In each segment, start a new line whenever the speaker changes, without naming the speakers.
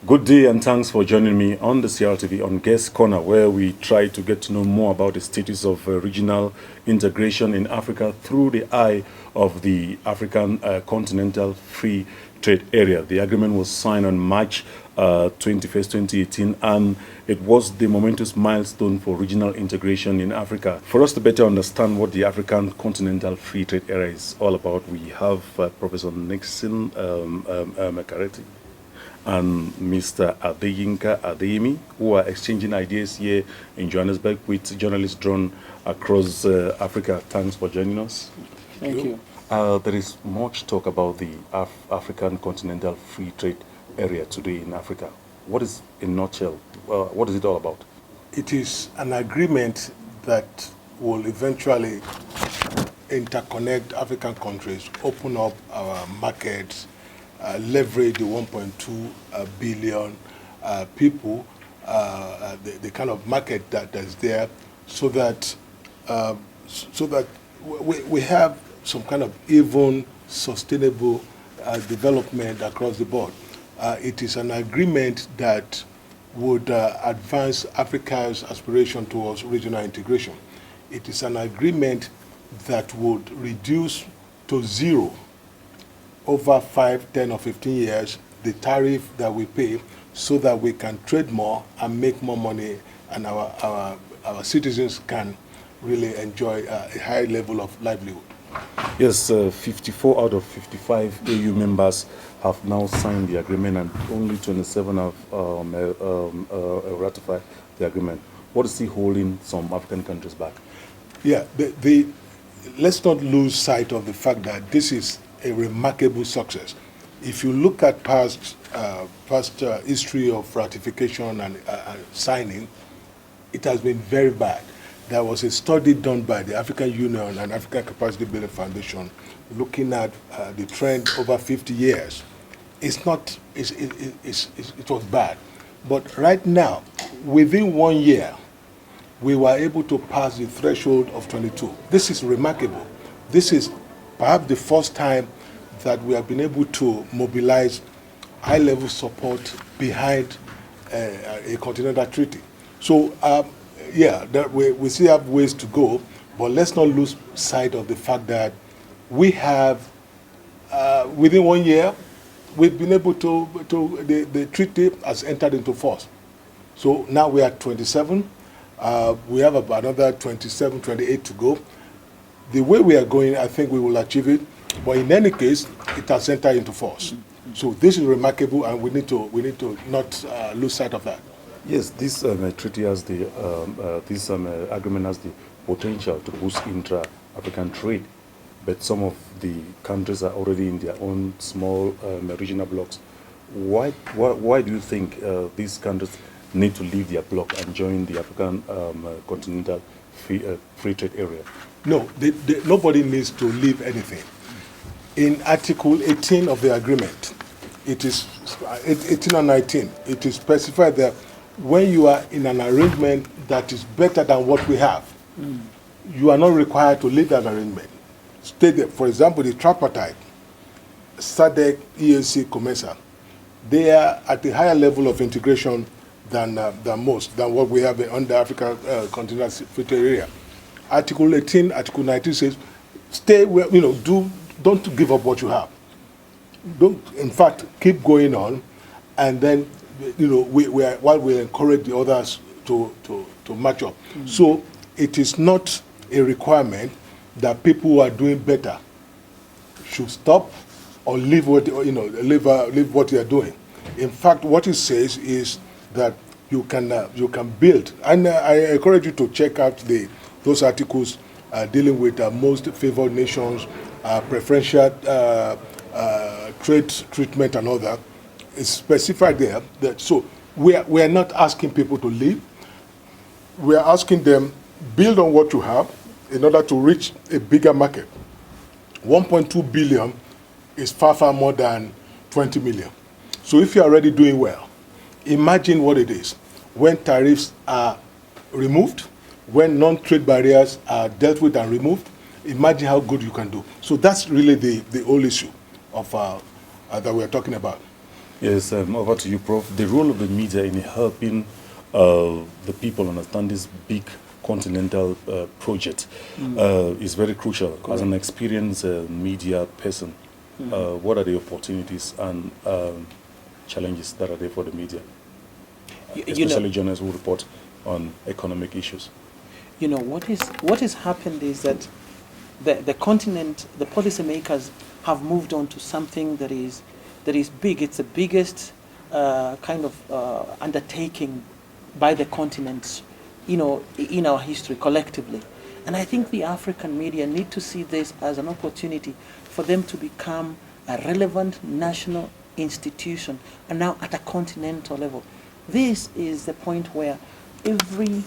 Good day and thanks for joining me on the CRTV on Guest Corner, where we try to get to know more about the status of regional integration in Africa through the eye of the African Continental Free Trade Area. The agreement was signed on March 21st, 2018, and it was the momentous milestone for regional integration in Africa. For us to better understand what the African Continental Free Trade Area is all about, we have Professor Nixon Makareti and Mr. Adeyinka Adeyemi, who are exchanging ideas here in Johannesburg with journalists drawn across Africa. Thanks for joining us.
Thank you.
There is much talk about the African Continental Free Trade Area today in Africa. What is, in a nutshell, what is it all about?
It is an agreement that will eventually interconnect African countries, open up our markets, leverage the 1.2 billion people, the kind of market that is there, so that we have some kind of even sustainable development across the board. It is an agreement that would advance Africa's aspiration towards regional integration. It is an agreement that would reduce to zero over 5, 10, or 15 years the tariff that we pay, so that we can trade more and make more money, and our citizens can really enjoy a high level of livelihood.
Yes, 54 out of 55 AU members have now signed the agreement, and only 27 have ratified the agreement. What is holding some African countries back?
Yeah, let's not lose sight of the fact that this is a remarkable success. If you look at past history of ratification and signing, it has been very bad. There was a study done by the African Union and African Capacity Building Foundation looking at the trend over 50 years. It was bad. But right now, within 1 year, we were able to pass the threshold of 22. This is remarkable. This is perhaps the first time that we have been able to mobilize high-level support behind a continental treaty. So, yeah, we still have ways to go, but let's not lose sight of the fact that we have, within 1 year, we've been able the treaty has entered into force. So now we are 27. We have about another 27, 28 to go. The way we are going, I think we will achieve it. But in any case, it has entered into force. So this is remarkable, and we need to not lose sight of that.
Yes, this treaty has this agreement has the potential to boost intra-African trade, but some of the countries are already in their own small regional blocks. Why do you think these countries need to leave their bloc and join the African Continental Free Trade Area?
No, nobody needs to leave anything. In Article 18 of the agreement, it is 18 and 19, it is specified that when you are in an arrangement that is better than what we have, you are not required to leave that arrangement. Stay there. For example, the tripartite, SADC, EAC, COMESA, they are at a higher level of integration than what we have under Africa Continental Free Trade Area. Article 18, Article 19 says, stay where, don't give up what you have. Don't, in fact, keep going on, and then, while we encourage the others to match up. So it is not a requirement that people who are doing better should stop or leave what leave what they are doing. In fact, what it says is that you can build, and I encourage you to check out those articles dealing with most favored nations, preferential trade treatment, and all that. It's specified there. So we are not asking people to leave. We are asking them build on what you have in order to reach a bigger market. 1.2 billion is far more than 20 million. So if you are already doing well, imagine what it is when tariffs are removed, when non-trade barriers are dealt with and removed. Imagine how good you can do. So that's really the whole issue of that we are talking about.
Yes, over to you, Prof. The role of the media in helping the people understand this big continental project is very crucial.
Correct.
As an experienced media person, what are the opportunities and challenges that are there for the media, especially journalists who report on economic issues?
You know, what has happened is that the continent, the policymakers have moved on to something that is big. It's the biggest kind of undertaking by the continent, you know, in our history collectively. And I think the African media need to see this as an opportunity for them to become a relevant national institution, and now at a continental level. This is the point where every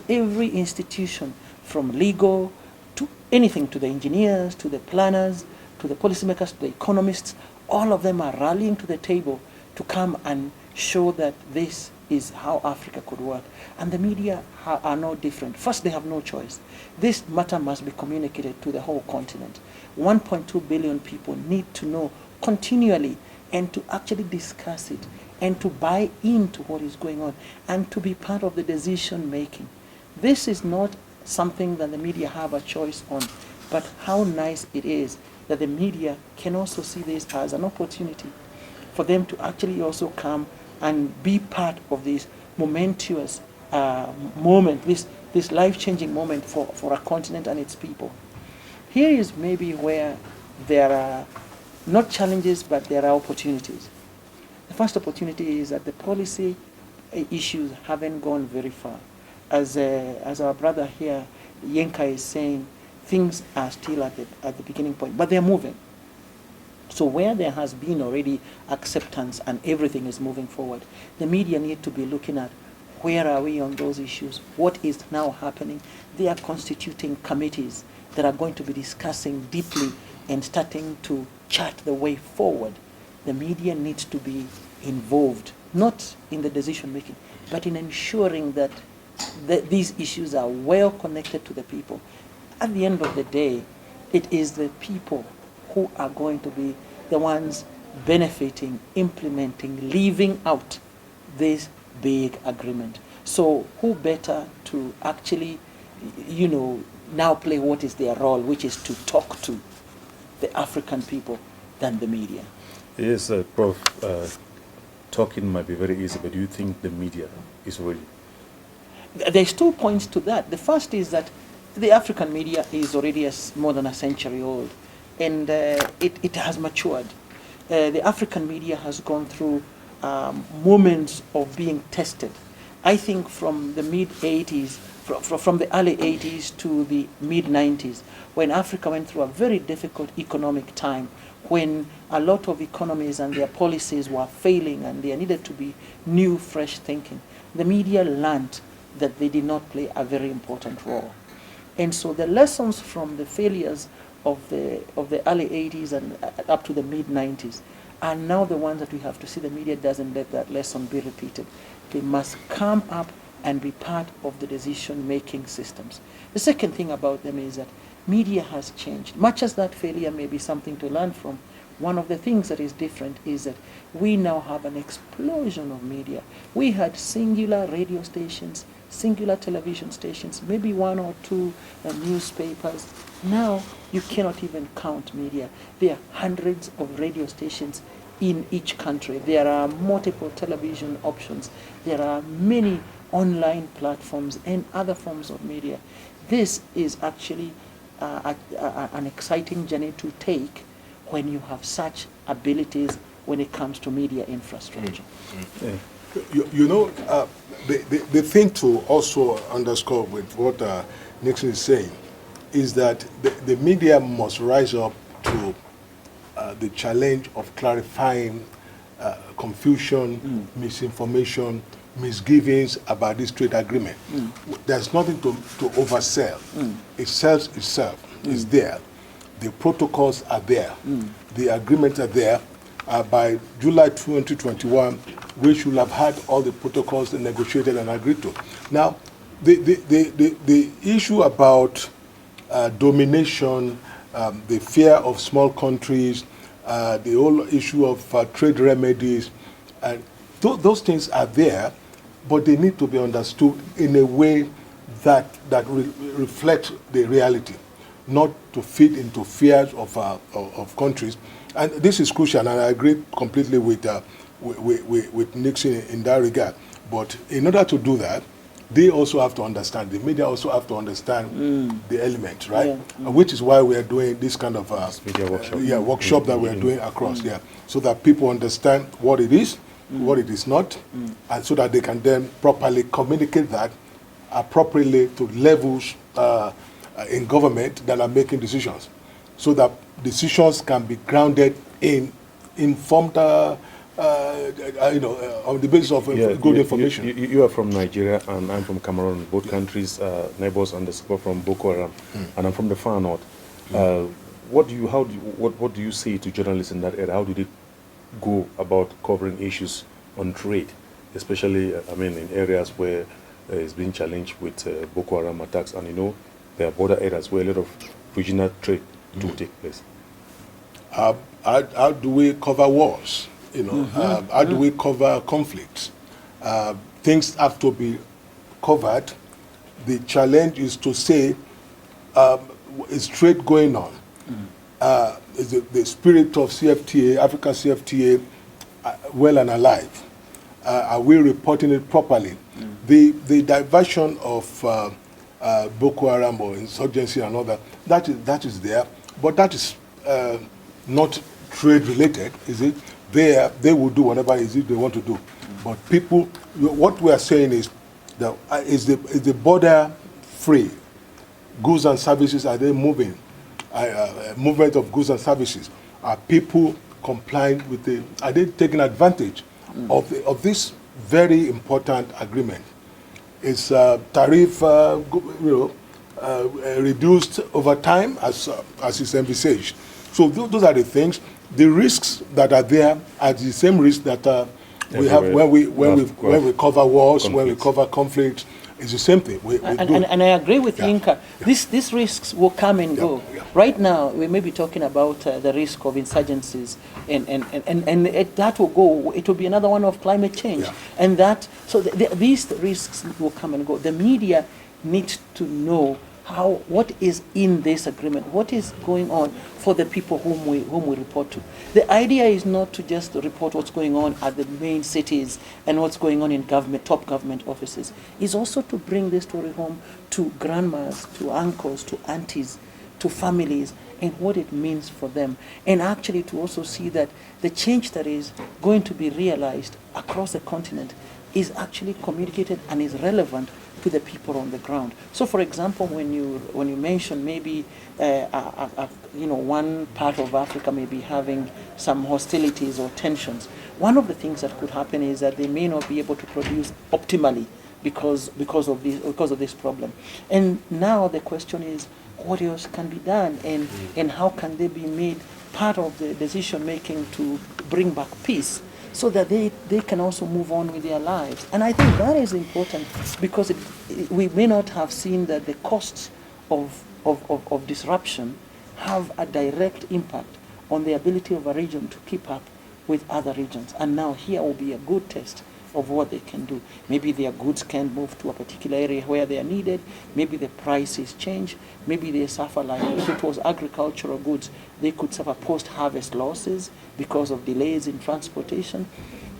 institution, from legal to anything, to the engineers, to the planners, to the policymakers, to the economists, all of them are rallying to the table to come and show that this is how Africa could work. And the media are no different. First, they have no choice. This matter must be communicated to the whole continent. 1.2 billion people need to know continually and to actually discuss it and to buy into what is going on and to be part of the decision making. This is not something that the media have a choice on, but how nice it is that the media can also see this as an opportunity for them to actually also come and be part of this momentous moment, this life-changing moment for a continent and its people. Here is maybe where there are not challenges, but there are opportunities. The first opportunity is that the policy issues haven't gone very far. As our brother here, Yenka, is saying, things are still at the beginning point, but they're moving. So where there has been already acceptance and everything is moving forward, the media need to be looking at where are we on those issues, what is now happening. They are constituting committees that are going to be discussing deeply and starting to chart the way forward. The media needs to be involved, not in the decision making, but in ensuring that these issues are well connected to the people. At the end of the day, it is the people who are going to be the ones benefiting, implementing, leaving out this big agreement. So who better to actually, you know, now play what is their role, which is to talk to the African people, than the media?
Yes, Prof. Talking might be very easy, but do you think the media is ready?
There's 2 points to that. The first is that the African media is already more than a century old, and it has matured. The African media has gone through moments of being tested. I think from the mid-80s, from the early 80s to the mid-90s, when Africa went through a very difficult economic time, when a lot of economies and their policies were failing and there needed to be new, fresh thinking, the media learned that they did not play a very important role. And so the lessons from the failures of the early 80s and up to the mid-90s are now the ones that we have to see the media doesn't let that lesson be repeated. They must come up and be part of the decision-making systems. The second thing about them is that media has changed. Much as that failure may be something to learn from, one of the things that is different is that we now have an explosion of media. We had singular radio stations, singular television stations, maybe 1 or 2 newspapers. Now you cannot even count media. There are hundreds of radio stations in each country. There are multiple television options. There are many online platforms and other forms of media. This is actually an exciting journey to take when you have such abilities when it comes to media infrastructure.
Yeah.
You know, the thing to also underscore with what Nixon is saying is that the media must rise up to the challenge of clarifying confusion, misinformation, misgivings about this trade agreement. There's nothing to oversell. It sells itself. It's there. The protocols are there. The agreements are there. By July 2021, we should have had all the protocols negotiated and agreed to. Now, the issue about domination, the fear of small countries, the whole issue of trade remedies, and those things are there, but they need to be understood in a way that reflects the reality, not to feed into fears of countries. And this is crucial, and I agree completely with Nixon in that regard. But in order to do that, they also have to understand, the media also have to understand the element, right?
Yeah.
Which is why we are doing this kind of
media workshop.
workshop that we are doing across, so that people understand what it is, what it is not, and so that they can then properly communicate that appropriately to levels in government that are making decisions, so that decisions can be grounded in informed, on the basis of good information.
You are from Nigeria and I'm from Cameroon, both countries neighbors and the support from Boko Haram, and I'm from the far north. What do you say to journalists in that area? How do they go about covering issues on trade, especially in areas where it's being challenged with Boko Haram attacks, and there are border areas where a lot of regional trade do take place?
How do we cover wars? How do we cover conflicts? Things have to be covered. The challenge is to say, is trade going on? Is the spirit of CFTA, African CFTA, well and alive? Are we reporting it properly? The diversion of Boko Haram or insurgency and all that is there, but that is not trade related, is it? They will do whatever it is they want to do. But people, what we are saying is that is the border free? Goods and services, are they moving? Movement of goods and services, are people complying with are they taking advantage of this very important agreement? Is tariff reduced over time as is envisaged? So those are the things. The risks that are there are the same risks that we have when we cover wars, when we cover conflicts. It's the same thing.
And I agree with Yinka. These risks will come and go. Right now, we may be talking about the risk of insurgencies, and that will go. It will be another one of climate change, and these risks will come and go. The media needs to know what is in this agreement, what is going on for the people whom we report to. The idea is not to just report what's going on at the main cities and what's going on in top government offices. It's also to bring this story home to grandmas, to uncles, to aunties, to families, and what it means for them. And actually to also see that the change that is going to be realized across the continent is actually communicated and is relevant to the people on the ground. So, for example, when you mention maybe one part of Africa may be having some hostilities or tensions, one of the things that could happen is that they may not be able to produce optimally because of this problem. And now the question is, what else can be done, and how can they be made part of the decision making to bring back peace, so that they can also move on with their lives. And I think that is important, because we may not have seen that the costs of disruption have a direct impact on the ability of a region to keep up with other regions. And now here will be a good test of what they can do. Maybe their goods can move to a particular area where they are needed. Maybe the prices change. Maybe they suffer, like if it was agricultural goods, they could suffer post-harvest losses because of delays in transportation.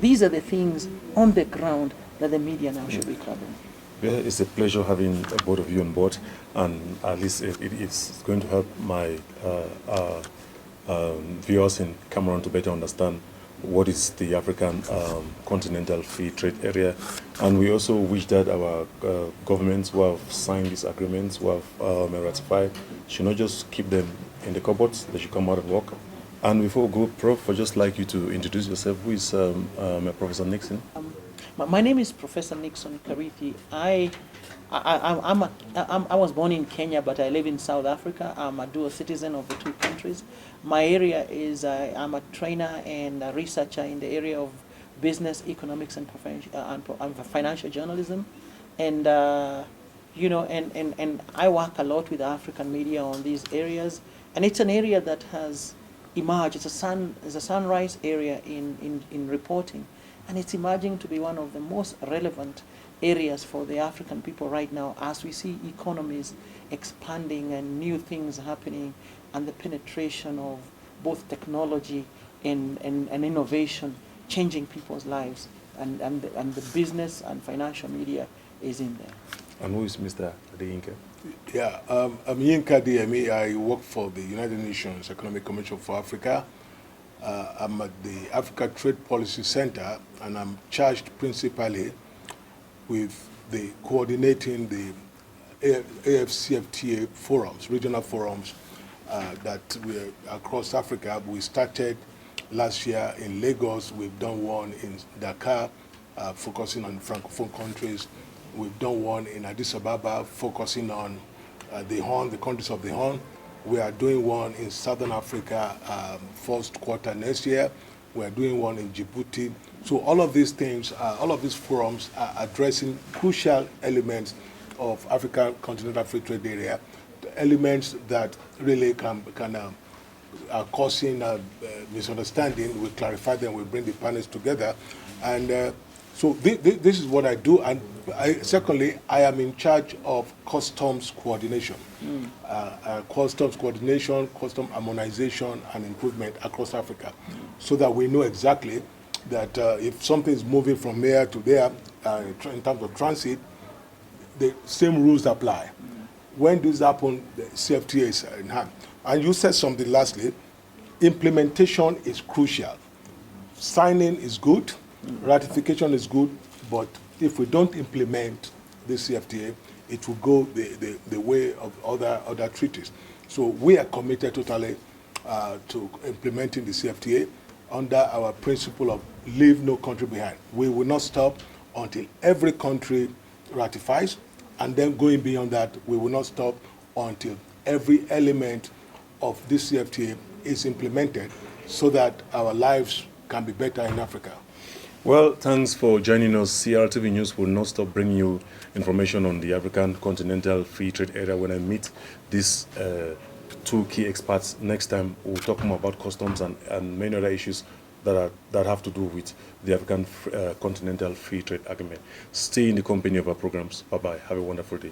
These are the things on the ground that the media now should be covering.
Yeah, it's a pleasure having both of you on board, and at least it's going to help my viewers in Cameroon to better understand what is the African Continental Free Trade Area. And we also wish that our governments who have signed these agreements, who have ratified, should not just keep them in the cupboards, they should come out and work. And before we go, Prof, I'd just like you to introduce yourself. Who is Professor Nixon?
My name is Professor Nixon Karithi. I was born in Kenya, but I live in South Africa. I'm a dual citizen of the two countries. My area is I'm a trainer and a researcher in the area of business, economics, and financial journalism, and and I work a lot with African media on these areas, and it's an area that has emerge. It's a sunrise area in reporting, and it's emerging to be one of the most relevant areas for the African people right now as we see economies expanding and new things happening, and the penetration of both technology and innovation changing people's lives, and the business and financial media is in there.
And who is Mr. Adeyinka?
Yeah, I'm Yinka DME. I work for the United Nations Economic Commission for Africa. I'm at the Africa Trade Policy Center, and I'm charged principally with the coordinating the AfCFTA forums, regional forums that we're across Africa. We started last year in Lagos. We've done one in Dakar, focusing on Francophone countries. We've done one in Addis Ababa, focusing on the Horn, the countries of the Horn. We are doing one in Southern Africa first quarter next year. We are doing one in Djibouti. So all of these things, all of these forums are addressing crucial elements of African Continental Free Trade Area, the elements that really are causing misunderstanding. We clarify them, we bring the panels together. And so this is what I do. And secondly, I am in charge of customs coordination. Customs coordination, custom harmonization and improvement across Africa, so that we know exactly that if something is moving from here to there in terms of transit, the same rules apply. When this happens, the CFTA is in hand. And you said something lastly, implementation is crucial. Signing is good, ratification is good, but if we don't implement the CFTA, it will go the way of other treaties. So we are committed totally to implementing the CFTA under our principle of leave no country behind. We will not stop until every country ratifies, and then going beyond that, we will not stop until every element of this CFTA is implemented, so that our lives can be better in Africa.
Well, thanks for joining us. CRTV News will not stop bringing you information on the African Continental Free Trade Area. When I meet these two key experts next time, we'll talk more about customs and many other issues that have to do with the African Continental Free Trade Agreement. Stay in the company of our programs. Bye-bye. Have a wonderful day.